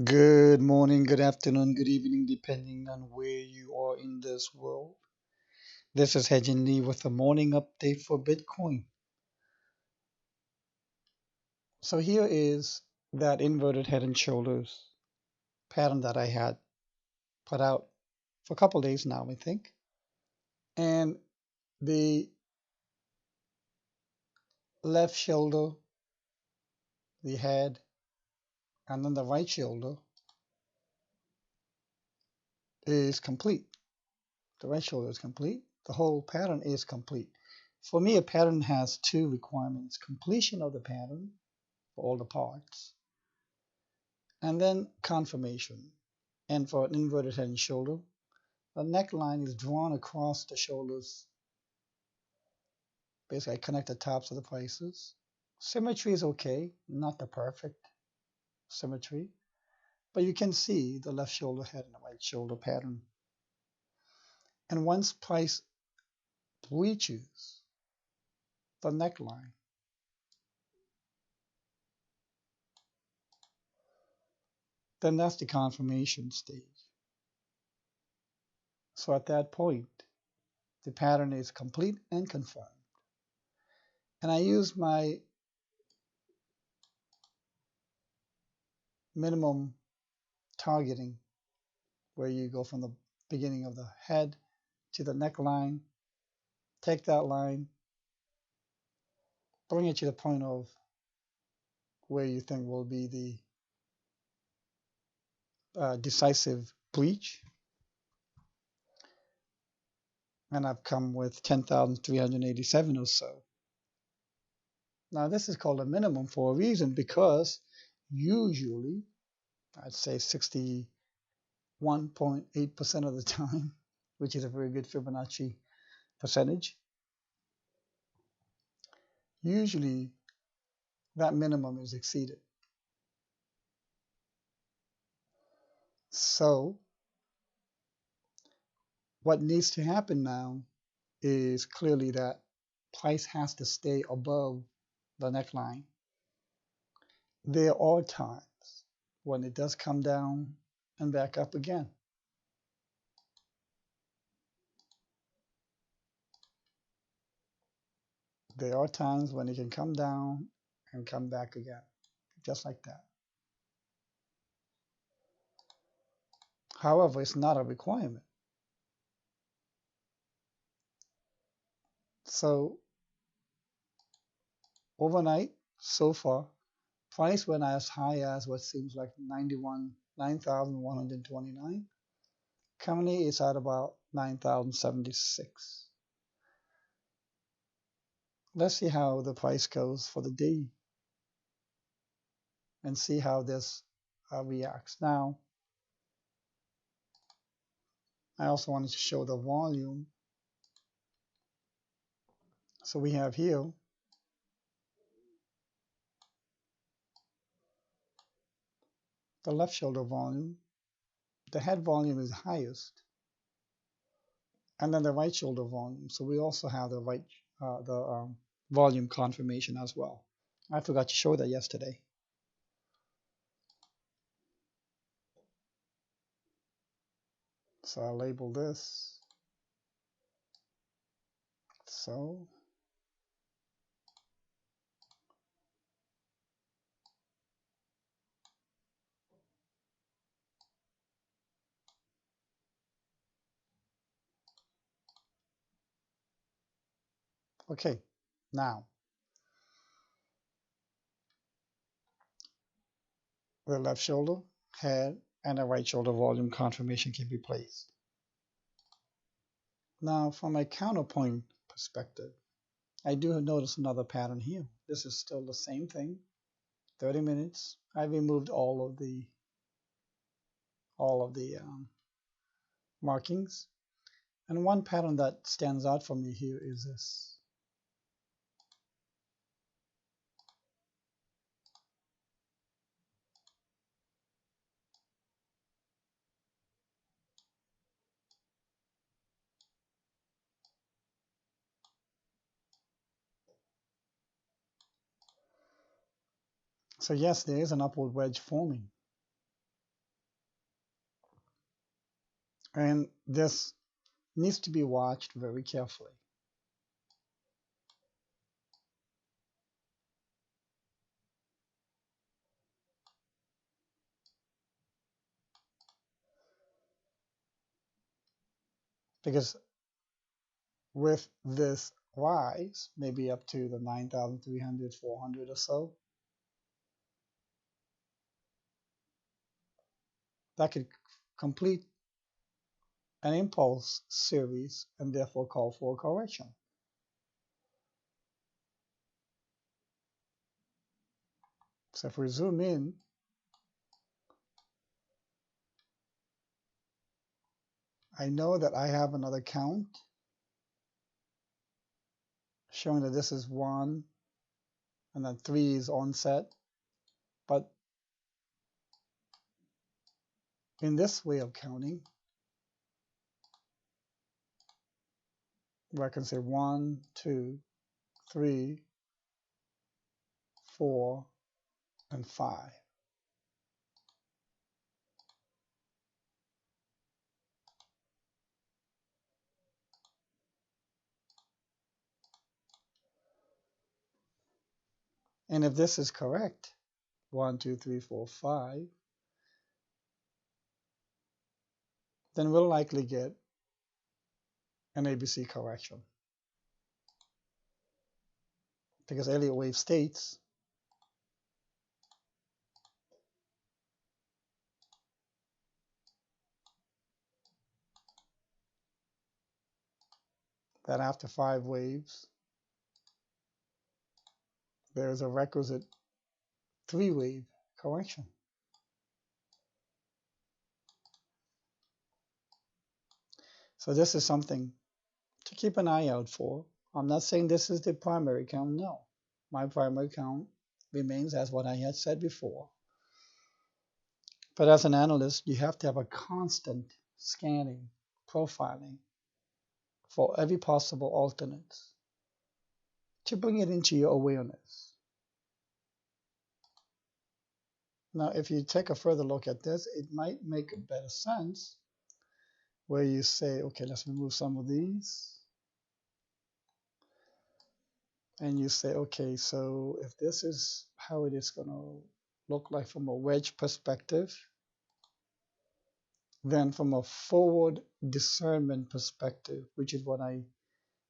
Good morning, good afternoon, good evening, depending on where you are in this world. This is Hejin Lee with a morning update for Bitcoin. So here is that inverted head and shoulders pattern that I had put out for a couple days now, I think. And the left shoulder, the head, and then the right shoulder is complete. The right shoulder is complete. The whole pattern is complete. For me, a pattern has two requirements: completion of the pattern for all the parts, and then confirmation. And for an inverted head and shoulder, the neckline is drawn across the shoulders. Basically, I connect the tops of the places. Symmetry is okay, not the perfect symmetry, but you can see the left shoulder head and the right shoulder pattern. And once price breaches the neckline, then that's the confirmation stage. So at that point, the pattern is complete and confirmed. And I use my minimum targeting, where you go from the beginning of the head to the neckline, take that line, bring it to the point of where you think will be the decisive breach. And I've come with 10,387 or so. Now, this is called a minimum for a reason, because usually, I'd say 61.8% of the time, which is a very good Fibonacci percentage, usually that minimum is exceeded. So what needs to happen now is clearly that price has to stay above the neckline. There are times when it does come down and back up again. There are times when it can come down and come back again, just like that. However, it's not a requirement. So overnight, so far, price went as high as what seems like 9,129. Currently, it's at about 9,076. Let's see how the price goes for the day and see how this reacts. Now, I also wanted to show the volume. So we have here the left shoulder volume. The head volume is highest, and then the right shoulder volume. So we also have the volume confirmation as well. I forgot to show that yesterday. So I'll label this. So okay, now the left shoulder, head, and the right shoulder volume confirmation can be placed. Now, from a counterpoint perspective, I do notice another pattern here. This is still the same thing. 30 minutes. I removed all of the markings. And one pattern that stands out for me here is this. So yes, there is an upward wedge forming. And this needs to be watched very carefully. Because with this rise, maybe up to the 9,300, 400 or so, that could complete an impulse series and therefore call for a correction. So if we zoom in, I know that I have another count showing that this is 1 and then 3 is onset. But in this way of counting, where I can say 1, 2, 3, 4, and 5. And if this is correct, 1, 2, 3, 4, 5, then we'll likely get an ABC correction. Because Elliott wave states that after 5 waves, there's a requisite 3-wave correction. So this is something to keep an eye out for. I'm not saying this is the primary count, no. My primary count remains as what I had said before. But as an analyst, you have to have a constant scanning, profiling for every possible alternates to bring it into your awareness. Now, if you take a further look at this, it might make better sense where you say, okay, let's remove some of these. And you say, okay, so if this is how it is going to look like from a wedge perspective, then from a forward discernment perspective, which is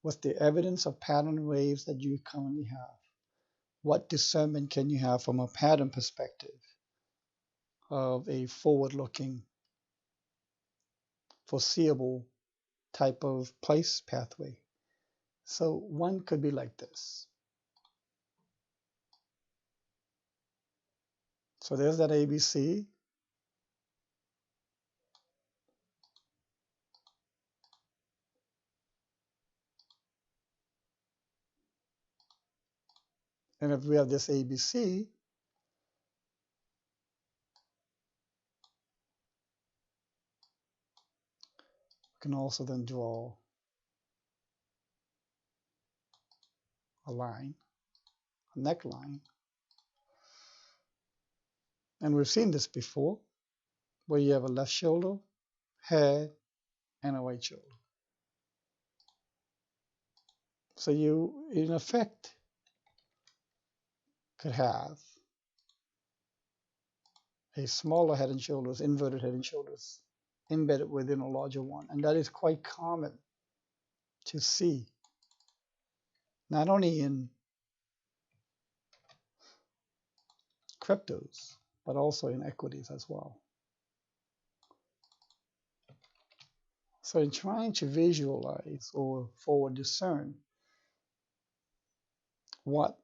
what's the evidence of pattern waves that you currently have? What discernment can you have from a pattern perspective of a forward-looking, foreseeable type of place pathway? So one could be like this. So there's that ABC. And if we have this ABC, we can also then draw a line, a neckline. And we've seen this before, where you have a left shoulder, head, and a right shoulder. So you, in effect, could have a smaller head and shoulders, inverted head and shoulders, embedded within a larger one. And that is quite common to see, not only in cryptos, but also in equities as well. So in trying to visualize or forward discern what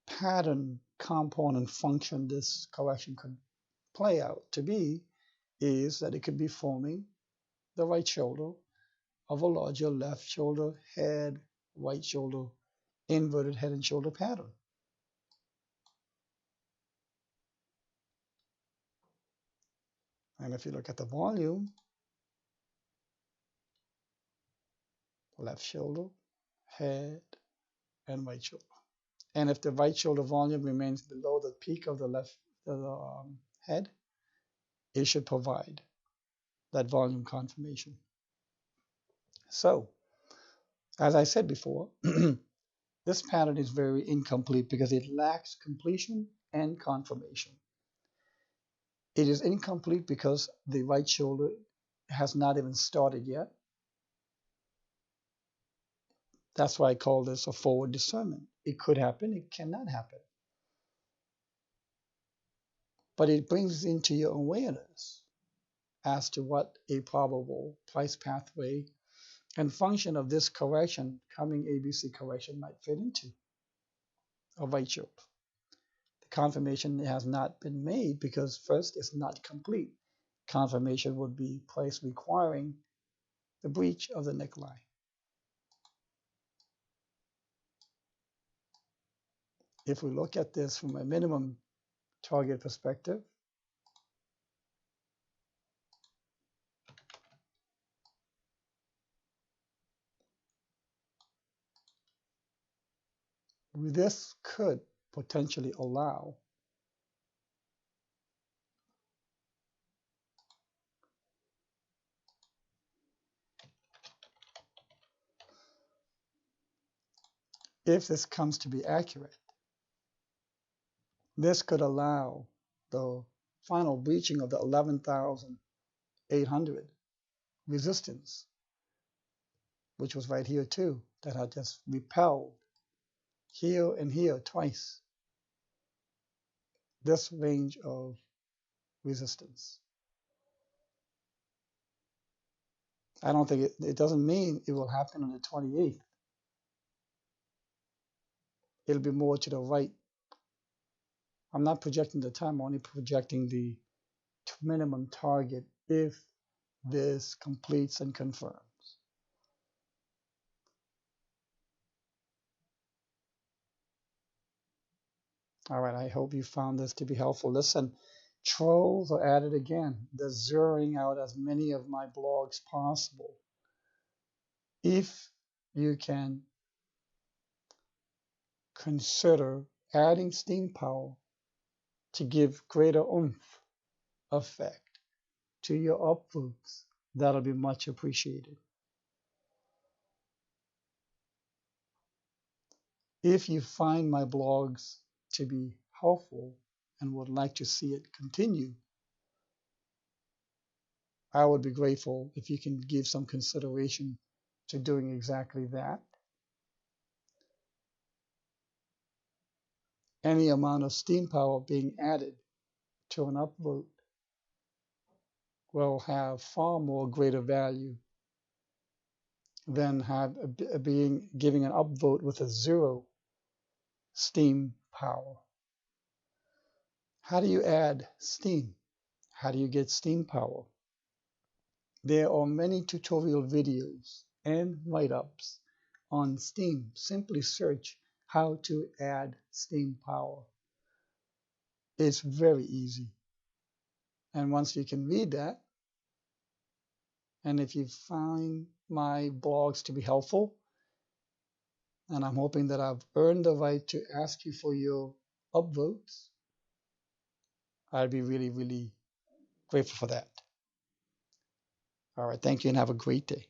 pattern, component, function this correction could play out to be, is that it could be forming the right shoulder of a larger left shoulder, head, right shoulder, inverted head and shoulder pattern. And if you look at the volume, left shoulder, head, and right shoulder. And if the right shoulder volume remains below the peak of the left head, it should provide that volume confirmation. So, as I said before, this pattern is very incomplete because it lacks completion and confirmation. It is incomplete because the right shoulder has not even started yet. That's why I call this a forward discernment. It could happen, it cannot happen. But it brings into your awareness as to what a probable price pathway and function of this correction, coming ABC correction, might fit into a right shoulder. The confirmation has not been made because first it's not complete. Confirmation would be price requiring the breach of the neckline. If we look at this from a minimum target perspective, this could potentially allow if this comes to be accurate, this could allow the final breaching of the 11,800 resistance, which was right here too, that had just repelled here and here twice this range of resistance. I don't think it doesn't mean it will happen on the 28th. It'll be more to the right. I'm not projecting the time, I'm only projecting the minimum target if this completes and confirms. All right, I hope you found this to be helpful. Listen, trolls are at it again. They're zeroing out as many of my blogs possible. If you can consider adding steam power to give greater oomph effect to your upvotes, that'll be much appreciated. If you find my blogs to be helpful and would like to see it continue, I would be grateful if you can give some consideration to doing exactly that. Any amount of steam power being added to an upvote will have far more greater value than giving an upvote with a zero steam power. How do you add steam? How do you get steam power? There are many tutorial videos and write-ups on steam. Simply search how to add steam power. It's very easy. And once you can read that, and if you find my blogs to be helpful, and I'm hoping that I've earned the right to ask you for your upvotes, I'd be really, really grateful for that. All right, thank you and have a great day.